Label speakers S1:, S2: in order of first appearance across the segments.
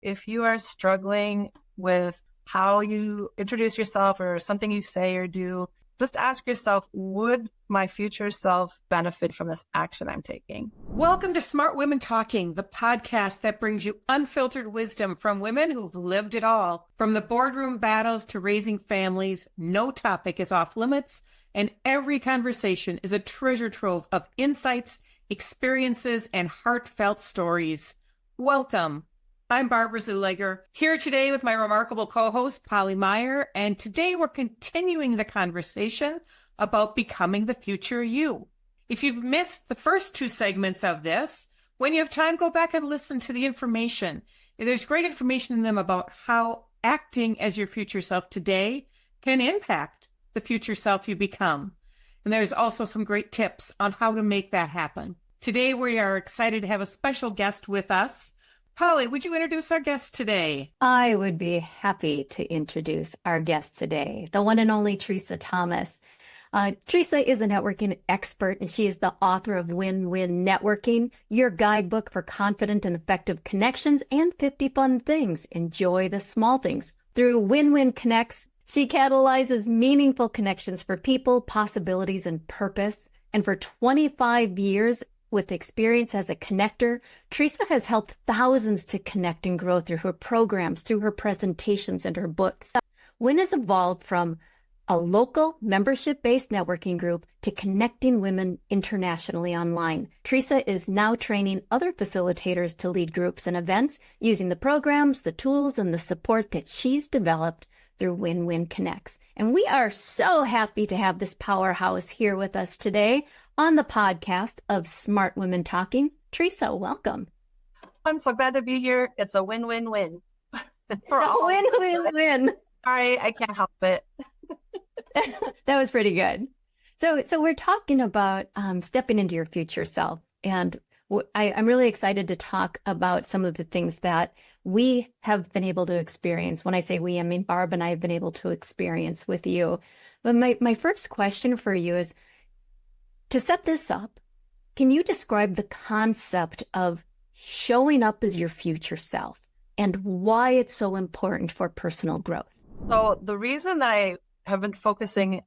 S1: if you are struggling with how you introduce yourself or something you say or do, just ask yourself, would my future self benefit from this action I'm taking?
S2: Welcome to Smart Women Talking, the podcast that brings you unfiltered wisdom from women who've lived it all. From the boardroom battles to raising families, no topic is off limits, and every conversation is a treasure trove of insights, experiences, and heartfelt stories. Welcome. I'm Barbara Zuleger, here today with my remarkable co-host, Polly Meyer, and today we're continuing the conversation about becoming the future you. If you've missed the first two segments of this, when you have time, go back and listen to the information. There's great information in them about how acting as your future self today can impact the future self you become. And there's also some great tips on how to make that happen. Today, we are excited to have a special guest with us. Polly, would you introduce our guest today?
S3: I would be happy to introduce our guest today, the one and only Teresa Thomas. Teresa is a networking expert, and she is the author of Win-Win Networking, your guidebook for confident and effective connections, and 50 fun things. Enjoy the small things. Through Win-Win Connects, she catalyzes meaningful connections for people, possibilities, and purpose. And for 25 years, with experience as a connector, Teresa has helped thousands to connect and grow through her programs, through her presentations, and her books. Win has evolved from a local membership-based networking group to connecting women internationally online. Teresa is now training other facilitators to lead groups and events using the programs, the tools, and the support that she's developed through Win-Win Connects. And we are so happy to have this powerhouse here with us today on the podcast of Smart Women Talking. Teresa, welcome.
S1: I'm so glad to be here. It's a win-win-win.
S3: Win-win-win.
S1: Sorry, I can't help it.
S3: That was pretty good. So we're talking about stepping into your future self. And I'm really excited to talk about some of the things that we have been able to experience. When I say we, I mean Barb and I have been able to experience with you. But my first question for you is, to set this up, can you describe the concept of showing up as your future self and why it's so important for personal growth?
S1: So the reason that I have been focusing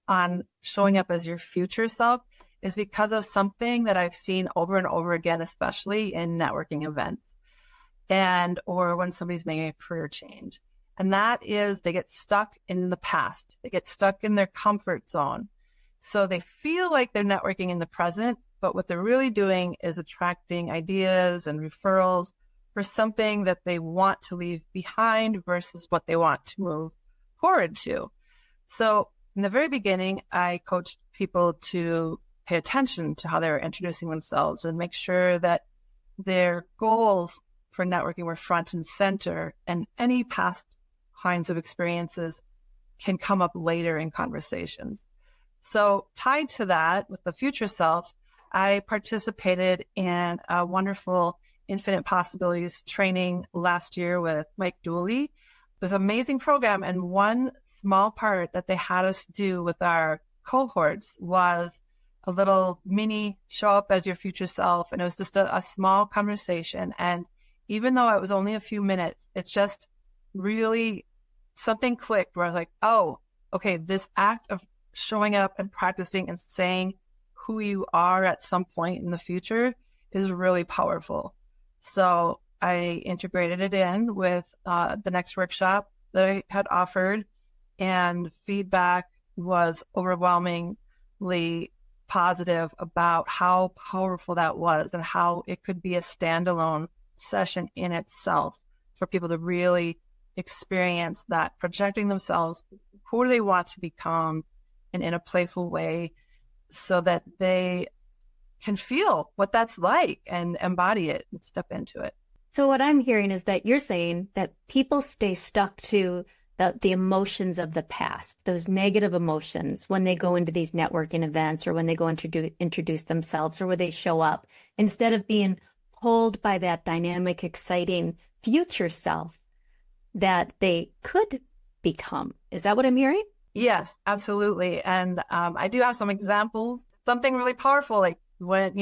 S1: on showing up as your future self is because of something that I've seen over and over again, especially in networking events or when somebody's making a career change. And that is they get stuck in the past. They get stuck in their comfort zone. So they feel like they're networking in the present, but what they're really doing is attracting ideas and referrals for something that they want to leave behind versus what they want to move forward to. So in the very beginning, I coached people to pay attention to how they were introducing themselves and make sure that their goals for networking were front and center, and any past kinds of experiences can come up later in conversations. So tied to that, with the future self, I participated in a wonderful Infinite Possibilities training last year with Mike Dooley. It was an amazing program, and one small part that they had us do with our cohorts was a little mini show up as your future self, and it was just a small conversation. And even though it was only a few minutes, it's just really something clicked where I was like, oh, okay, this act of showing up and practicing and saying who you are at some point in the future is really powerful. So I integrated it in with the next workshop that I had offered, and feedback was overwhelmingly positive about how powerful that was and how it could be a standalone session in itself for people to really experience that, projecting themselves, who do they want to become, and in a playful way, so that they can feel what that's like and embody it and step into it.
S3: So what I'm hearing is that you're saying that people stay stuck to the emotions of the past, those negative emotions when they go into these networking events or when they go introduce themselves or where they show up, instead of being pulled by that dynamic, exciting future self that they could become. Is that what I'm hearing?
S1: Yes, absolutely. And I do have some examples. Something really powerful, like when,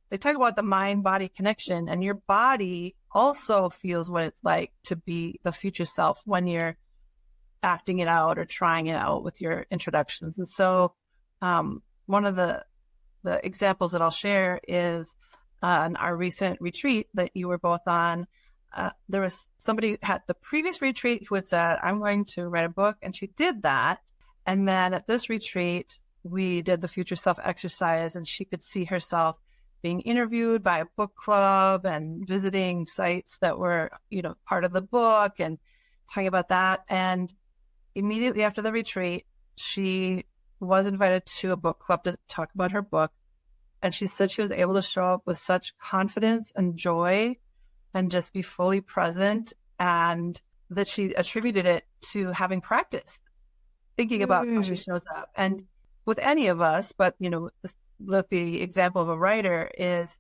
S1: they talk about the mind-body connection, and your body also feels what it's like to be the future self when you're acting it out or trying it out with your introductions. And so one of the examples that I'll share is on our recent retreat that you were both on. There was somebody at the previous retreat who had said, I'm going to write a book, and she did that. And then at this retreat, we did the future self exercise, and she could see herself being interviewed by a book club and visiting sites that were, part of the book and talking about that. And immediately after the retreat, she was invited to a book club to talk about her book. And she said she was able to show up with such confidence and joy and just be fully present, and that she attributed it to having practiced thinking about how she shows up. And with any of us, but, with the example of a writer, is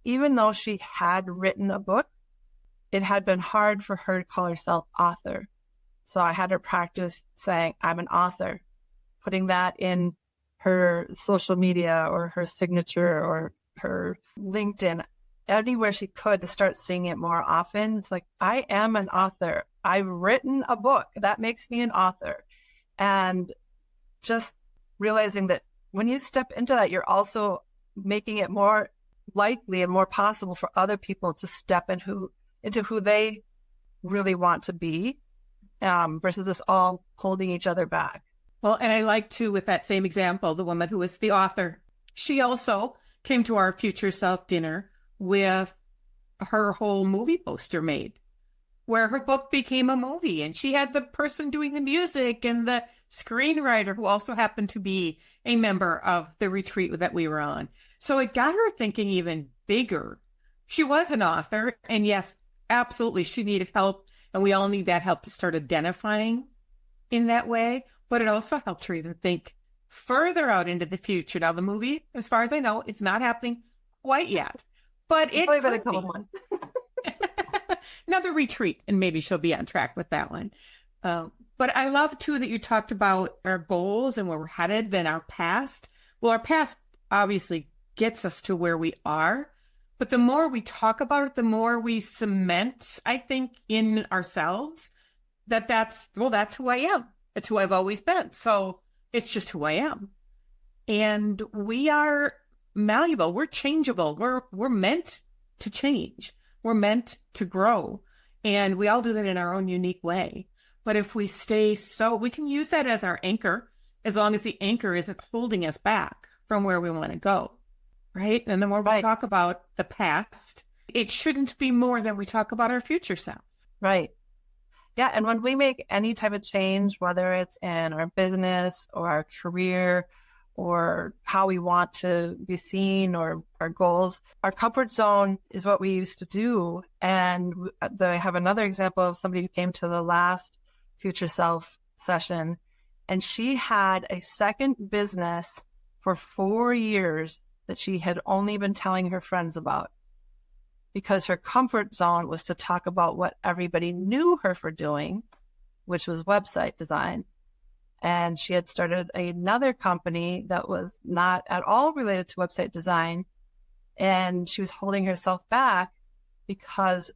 S1: even though she had written a book, it had been hard for her to call herself author. So I had her practice saying, I'm an author, putting that in her social media or her signature or her LinkedIn, anywhere she could, to start seeing it more often. It's like, I am an author. I've written a book. That makes me an author. And just realizing that when you step into that, you're also making it more likely and more possible for other people to step into who they really want to be, versus us all holding each other back.
S2: Well, and I like to, with that same example, the woman who was the author, she also came to our Future Self dinner with her whole movie poster made, where her book became a movie, and she had the person doing the music and the screenwriter who also happened to be a member of the retreat that we were on. So it got her thinking even bigger. She was an author, and yes, absolutely, she needed help, and we all need that help to start identifying in that way. But it also helped her even think further out into the future. Now, the movie, as far as I know, it's not happening quite yet, but it
S1: could be a couple months.
S2: Another retreat, and maybe she'll be on track with that one. But I love, too, that you talked about our goals and where we're headed than our past. Well, our past obviously gets us to where we are, but the more we talk about it, the more we cement, I think, in ourselves that's who I am. It's who I've always been. So it's just who I am. And we are malleable. We're changeable. We're meant to change. We're meant to grow. And we all do that in our own unique way. But if we we can use that as our anchor, as long as the anchor isn't holding us back from where we want to go. Right? And the more we talk about the past, it shouldn't be more than we talk about our future self.
S1: Right. Yeah. And when we make any type of change, whether it's in our business or our career or how we want to be seen or our goals, our comfort zone is what we used to do. And I have another example of somebody who came to the last Future Self session, and she had a second business for 4 years that she had only been telling her friends about, because her comfort zone was to talk about what everybody knew her for doing, which was website design. And she had started another company that was not at all related to website design. And she was holding herself back because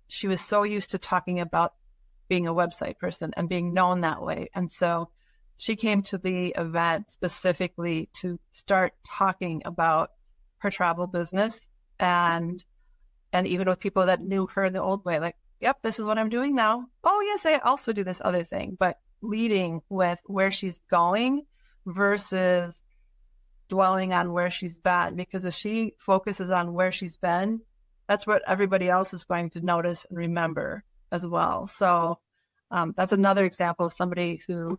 S1: she was so used to talking about being a website person and being known that way. And so she came to the event specifically to start talking about her travel business, and even with people that knew her in the old way, like, yep, this is what I'm doing now. Oh, yes, I also do this other thing. But leading with where she's going versus dwelling on where she's been. Because if she focuses on where she's been, that's what everybody else is going to notice and remember as well. So that's another example of somebody who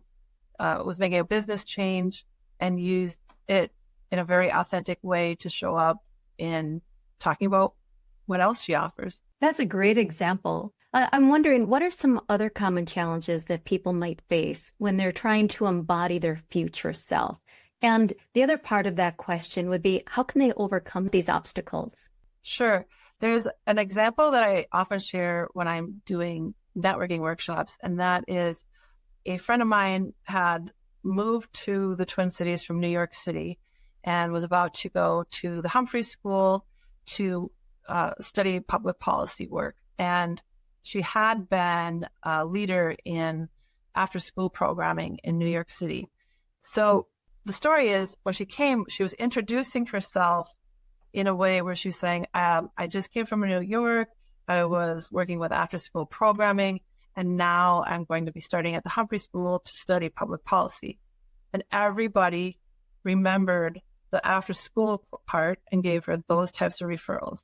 S1: was making a business change and used it in a very authentic way to show up in talking about what else she offers.
S3: That's a great example. I'm wondering, what are some other common challenges that people might face when they're trying to embody their future self? And the other part of that question would be, how can they overcome these obstacles?
S1: Sure. There's an example that I often share when I'm doing networking workshops, and that is a friend of mine had moved to the Twin Cities from New York City, and was about to go to the Humphrey School to study public policy work. And she had been a leader in after-school programming in New York City. So the story is, when she came, she was introducing herself in a way where she was saying, I just came from New York. I was working with after-school programming, and now I'm going to be starting at the Humphrey School to study public policy. And everybody remembered the after-school part and gave her those types of referrals.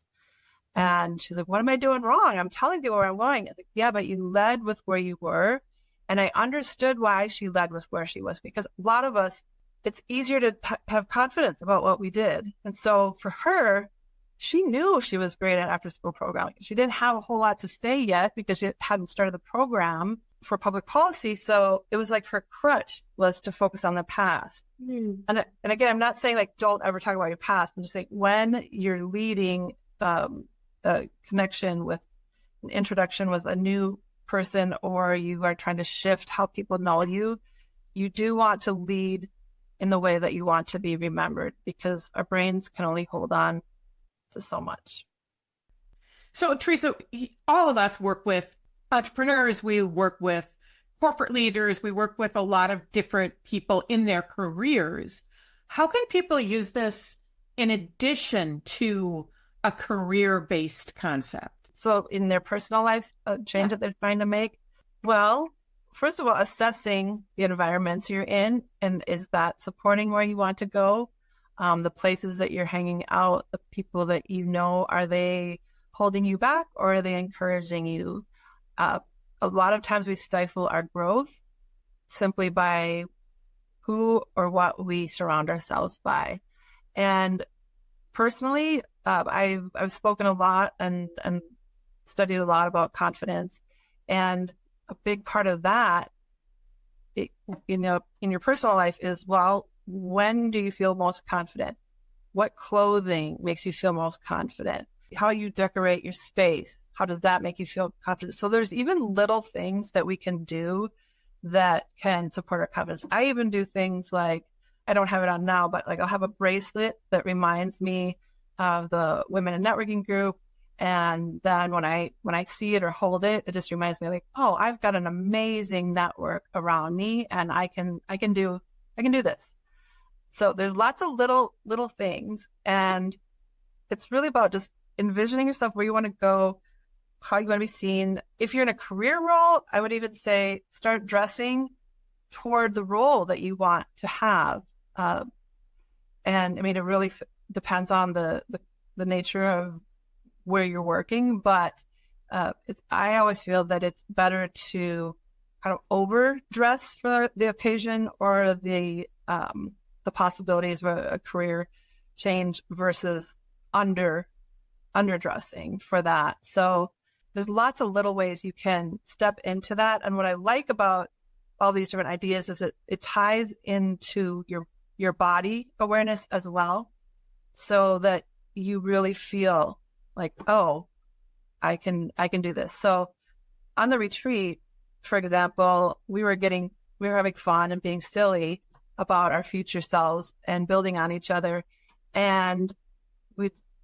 S1: And she's like, what am I doing wrong? I'm telling you where I'm going. Like, yeah, but you led with where you were. And I understood why she led with where she was, because a lot of us, it's easier to have confidence about what we did. And so for her, she knew she was great at after school programming. She didn't have a whole lot to say yet because she hadn't started the program for public policy. So it was like her crutch was to focus on the past. And again, I'm not saying like, don't ever talk about your past. I'm just saying, when you're leading a connection with an introduction with a new person, or you are trying to shift how people know you, you do want to lead in the way that you want to be remembered, because our brains can only hold on to so much.
S2: So, Teresa, all of us work with entrepreneurs, we work with corporate leaders, we work with a lot of different people in their careers. How can people use this in addition to a career-based concept?
S1: So in their personal life change that they're trying to make? Well, first of all, assessing the environments you're in, and is that supporting where you want to go? The places that you're hanging out, the people that you know, are they holding you back, or are they encouraging you? A lot of times we stifle our growth simply by who or what we surround ourselves by. And personally, I've spoken a lot and studied a lot about confidence. And a big part of that, in your personal life is, well, when do you feel most confident? What clothing makes you feel most confident? How you decorate your space, how does that make you feel confident? So there's even little things that we can do that can support our confidence. I even do things like, I don't have it on now, but like I'll have a bracelet that reminds me of the Women in Networking group. And then when I see it or hold it, it just reminds me, like, oh, I've got an amazing network around me, and I can do this. So there's lots of little things, and it's really about just envisioning yourself where you want to go, how you want to be seen. If you're in a career role, I would even say start dressing toward the role that you want to have. And I mean, it really depends on the nature of where you're working, but I always feel that it's better to kind of overdress for the occasion or the possibilities of a career change versus underdressing for that. So there's lots of little ways you can step into that. And what I like about all these different ideas is it ties into your body awareness as well, so that you really feel like, oh, I can do this. So on the retreat, for example, we were having fun and being silly about our future selves and building on each other. And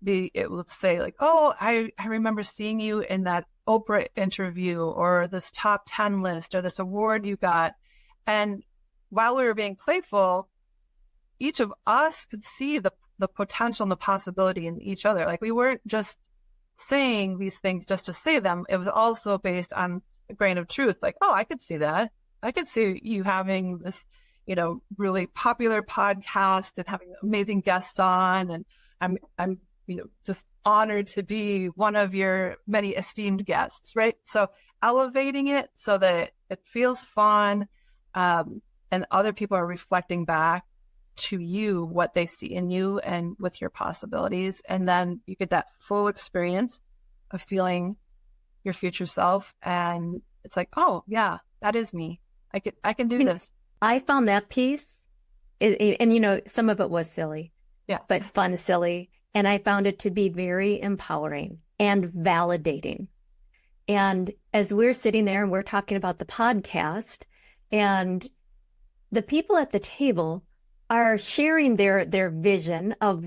S1: it would say like, oh, I remember seeing you in that Oprah interview, or this top 10 list, or this award you got. And while we were being playful, each of us could see the potential and the possibility in each other. Like, we weren't just saying these things just to say them. It was also based on a grain of truth. Like, oh, I could see that. I could see you having this, really popular podcast and having amazing guests on. And I'm just honored to be one of your many esteemed guests, right? So elevating it so that it feels fun, and other people are reflecting back to you what they see in you and with your possibilities. And then you get that full experience of feeling your future self. And it's like, oh yeah, that is me. I can do this.
S3: I found that piece, and some of it was silly, but fun, silly. And I found it to be very empowering and validating. And as we're sitting there and we're talking about the podcast, and the people at the table are sharing their vision of,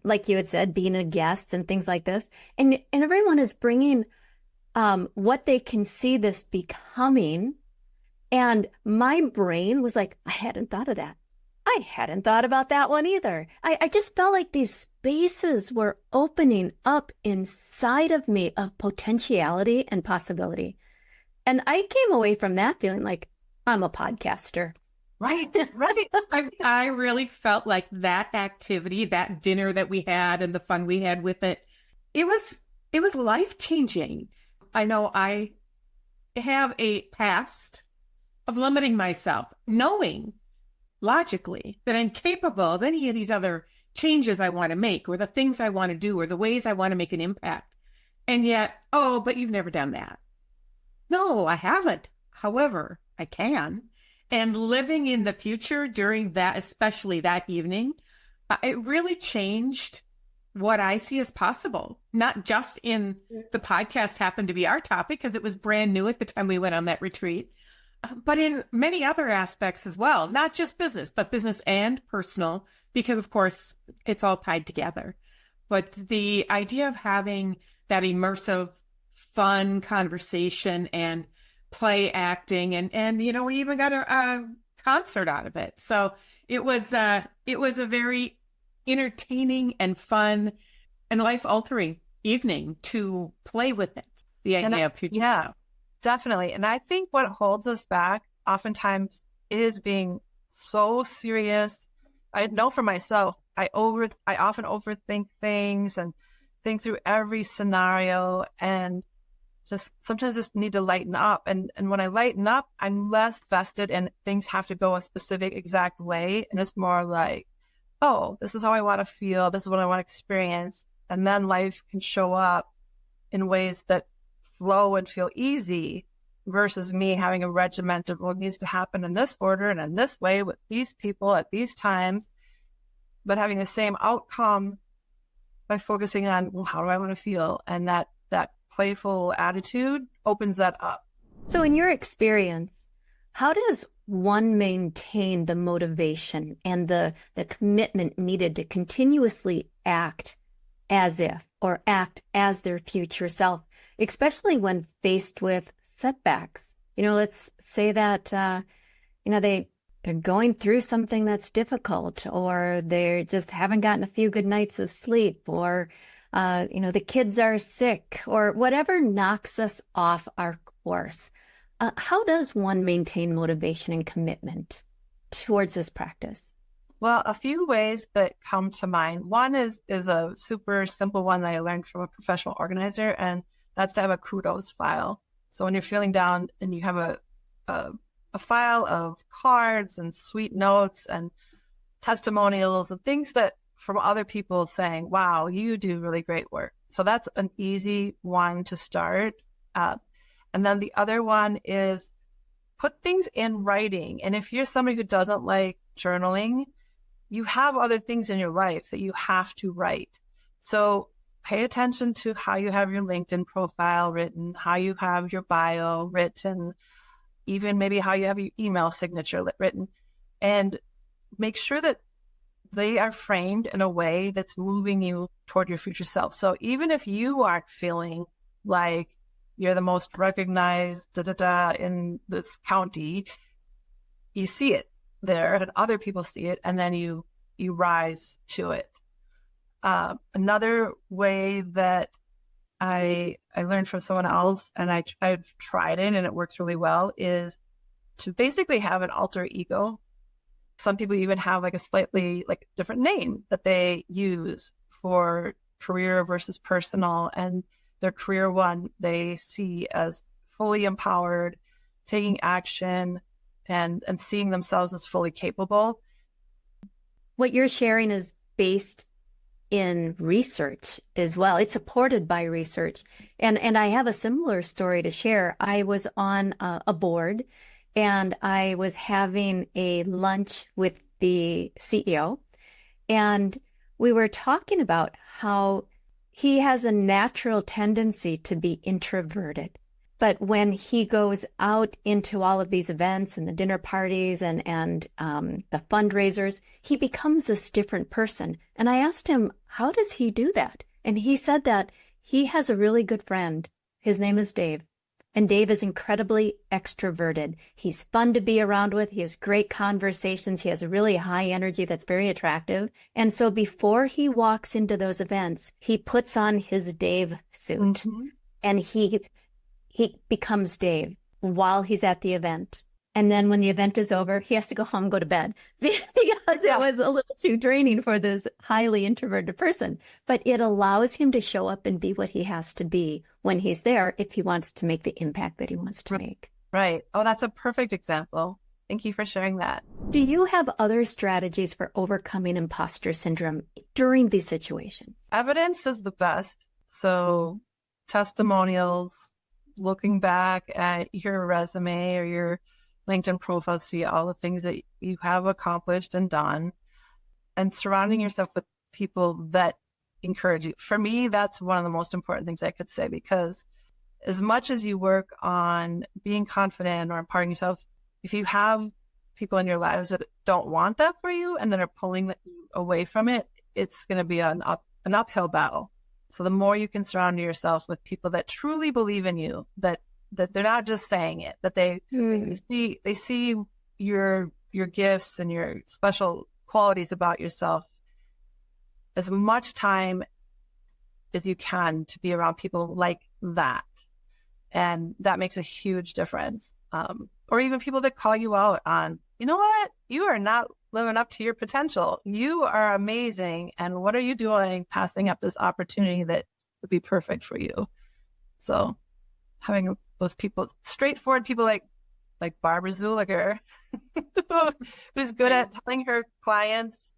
S3: like you had said, being a guest and things like this. And everyone is bringing what they can see this becoming. And my brain was like, I hadn't thought of that. I hadn't thought about that one either. I just felt like these spaces were opening up inside of me of potentiality and possibility. And I came away from that feeling like I'm a podcaster.
S1: Right, right.
S2: I really felt like that activity, that dinner that we had and the fun we had with it, it was life-changing. I know I have a past of limiting myself, knowing logically that I'm capable of any of these other changes I want to make, or the things I want to do, or the ways I want to make an impact. And yet, oh, but you've never done that. No, I haven't. However, I can. And living in the future during that, especially that evening, it really changed what I see as possible. Not just in the podcast happened to be our topic because it was brand new at the time we went on that retreat, but in many other aspects as well, not just business, but business and personal, because of course it's all tied together. But the idea of having that immersive, fun conversation and play acting and we even got a concert out of it. So it was a very entertaining and fun and life-altering evening to play with it. The idea of future.
S1: Yeah, definitely. And I think what holds us back oftentimes is being so serious. I know for myself, I often overthink things and think through every scenario and just sometimes just need to lighten up. And when I lighten up, I'm less vested in things have to go a specific exact way. And it's more like, oh, this is how I want to feel. This is what I want to experience. And then life can show up in ways that flow and feel easy versus me having a regiment of what needs to happen in this order and in this way with these people at these times, but having the same outcome by focusing on, well, how do I want to feel? And that playful attitude opens that up.
S3: So in your experience, how does one maintain the motivation and the commitment needed to continuously act as if or act as their future self, especially when faced with setbacks? Let's say that, they're going through something that's difficult, or they just haven't gotten a few good nights of sleep, or the kids are sick, or whatever knocks us off our course. How does one maintain motivation and commitment towards this practice?
S1: Well, a few ways that come to mind. One is a super simple one that I learned from a professional organizer, and that's to have a kudos file. So when you're feeling down and you have a file of cards and sweet notes and testimonials and things that from other people saying, wow, you do really great work. So that's an easy one to start. And then the other one is put things in writing. And if you're somebody who doesn't like journaling, you have other things in your life that you have to write. So pay attention to how you have your LinkedIn profile written, how you have your bio written, even maybe how you have your email signature written, and make sure that they are framed in a way that's moving you toward your future self. So even if you aren't feeling like you're the most recognized in this county, you see it there and other people see it, and then you rise to it. Another way that I learned from someone else, and I've tried it and it works really well, is to basically have an alter ego. Some people even have like a slightly different name that they use for career versus personal, and their career one they see as fully empowered, taking action and seeing themselves as fully capable.
S3: What you're sharing is based in research as well. It's supported by research. And I have a similar story to share. I was on a board and I was having a lunch with the CEO, and we were talking about how he has a natural tendency to be introverted, But when he goes out into all of these events and the dinner parties and the fundraisers, he becomes this different person. And I asked him, how does he do that? And he said that he has a really good friend. His name is Dave. And Dave is incredibly extroverted. He's fun to be around with. He has great conversations. He has a really high energy that's very attractive. And so before he walks into those events, he puts on his Dave suit and he becomes Dave while he's at the event. And then when the event is over, he has to go home and go to bed because it was a little too draining for this highly introverted person. But it allows him to show up and be what he has to be when he's there if he wants to make the impact that he wants to make.
S1: Right. Oh, that's a perfect example. Thank you for sharing that.
S3: Do you have other strategies for overcoming imposter syndrome during these situations?
S1: Evidence is the best. So testimonials, looking back at your resume or your LinkedIn profile, see all the things that you have accomplished and done, and surrounding yourself with people that encourage you. For me, that's one of the most important things I could say, because as much as you work on being confident or empowering yourself, if you have people in your lives that don't want that for you and that are pulling you away from it, it's going to be an uphill battle. So the more you can surround yourself with people that truly believe in you, that they're not just saying it, that they see your gifts and your special qualities about yourself, as much time as you can to be around people like that. And that makes a huge difference. Or even people that call you out on, you know what, you are not living up to your potential. You are amazing. And what are you doing passing up this opportunity that would be perfect for you? So having those people, straightforward people like Barbara Zuleger, who's good at telling her clients,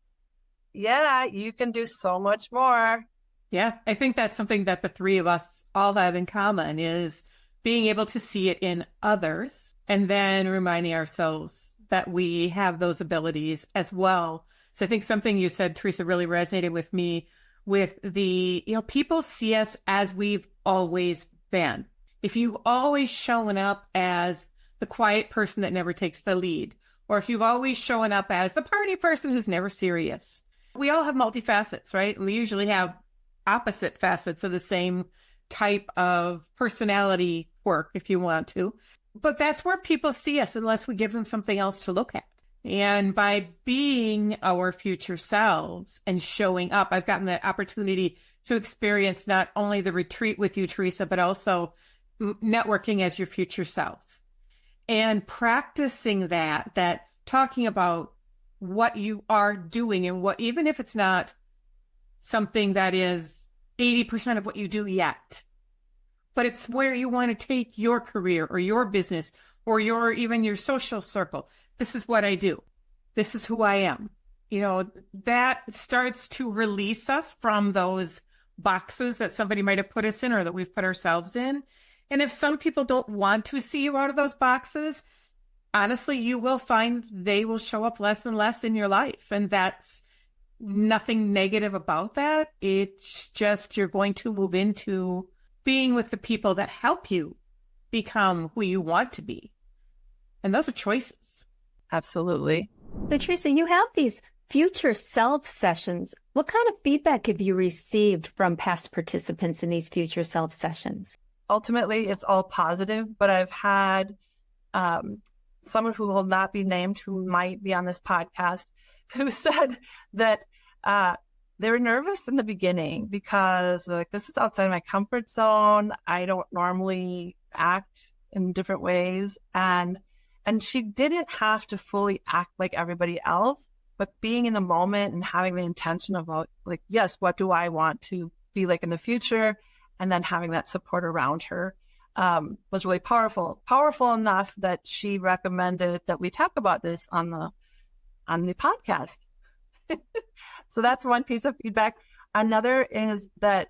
S1: yeah, you can do so much more.
S2: Yeah, I think that's something that the three of us all have in common, is being able to see it in others and then reminding ourselves that we have those abilities as well. So I think something you said, Teresa, really resonated with me with the, people see us as we've always been. If you've always shown up as the quiet person that never takes the lead, or if you've always shown up as the party person who's never serious, we all have multifacets, right? And we usually have opposite facets of the same type of personality work, if you want to. But that's where people see us unless we give them something else to look at. And by being our future selves and showing up, I've gotten the opportunity to experience not only the retreat with you, Teresa, but also networking as your future self and practicing that talking about what you are doing and what, even if it's not something that is 80% of what you do yet, but it's where you want to take your career or your business or even your social circle. This is what I do. This is who I am. That starts to release us from those boxes that somebody might have put us in or that we've put ourselves in. And if some people don't want to see you out of those boxes, honestly, you will find they will show up less and less in your life. And that's nothing negative about that. It's just you're going to move into being with the people that help you become who you want to be. And those are choices.
S1: Absolutely.
S3: So Teresa, you have these future self sessions. What kind of feedback have you received from past participants in these future self sessions?
S1: Ultimately, it's all positive, but I've had someone who will not be named, who might be on this podcast, who said that they were nervous in the beginning because this is outside my comfort zone. I don't normally act in different ways. And she didn't have to fully act like everybody else, but being in the moment and having the intention of yes, what do I want to be like in the future? And then having that support around her was really powerful enough that she recommended that we talk about this on the podcast. So that's one piece of feedback. Another is that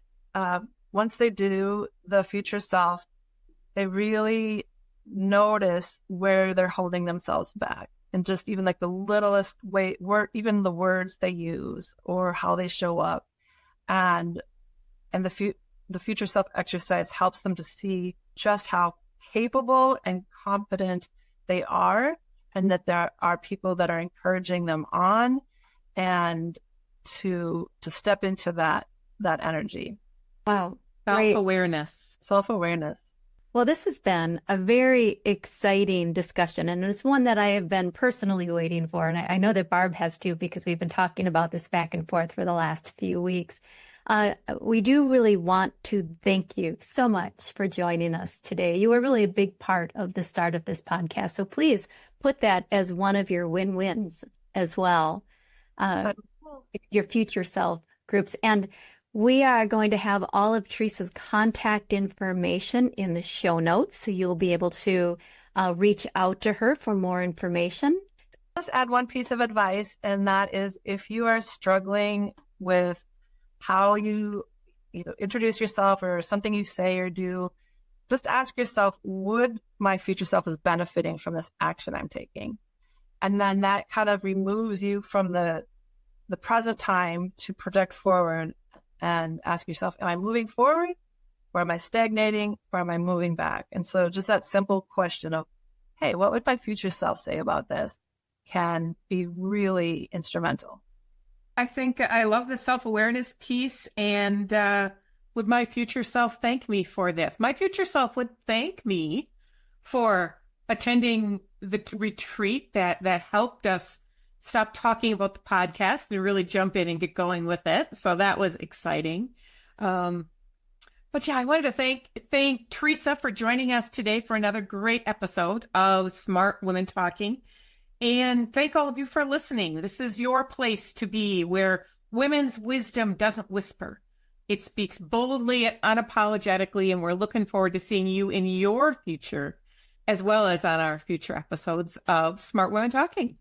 S1: once they do the future self, they really notice where they're holding themselves back, and just even the littlest way, even the words they use or how they show up, and the future self exercise helps them to see just how capable and competent they are, and that there are people that are encouraging them on, and to step into that energy.
S3: Wow.
S2: Self-awareness.
S1: Self-awareness.
S3: Well, this has been a very exciting discussion, and it's one that I have been personally waiting for. And I know that Barb has too, because we've been talking about this back and forth for the last few weeks. We do really want to thank you so much for joining us today. You were really a big part of the start of this podcast. So please put that as one of your win-wins as well, your future self groups. And we are going to have all of Teresa's contact information in the show notes, so you'll be able to reach out to her for more information.
S1: Let's add one piece of advice, and that is, if you are struggling with how you introduce yourself or something you say or do, just ask yourself, would my future self is benefiting from this action I'm taking? And then that kind of removes you from the present time to project forward and ask yourself, am I moving forward, or am I stagnating, or am I moving back? And so just that simple question of, hey, what would my future self say about this, can be really instrumental.
S2: I think I love the self-awareness piece. And would my future self thank me for this? My future self would thank me for attending the retreat that helped us stop talking about the podcast and really jump in and get going with it. So that was exciting. But yeah, I wanted to thank Teresa for joining us today for another great episode of Smart Women Talking. And thank all of you for listening. This is your place to be, where women's wisdom doesn't whisper. It speaks boldly and unapologetically, and we're looking forward to seeing you in your future, as well as on our future episodes of Smart Women Talking.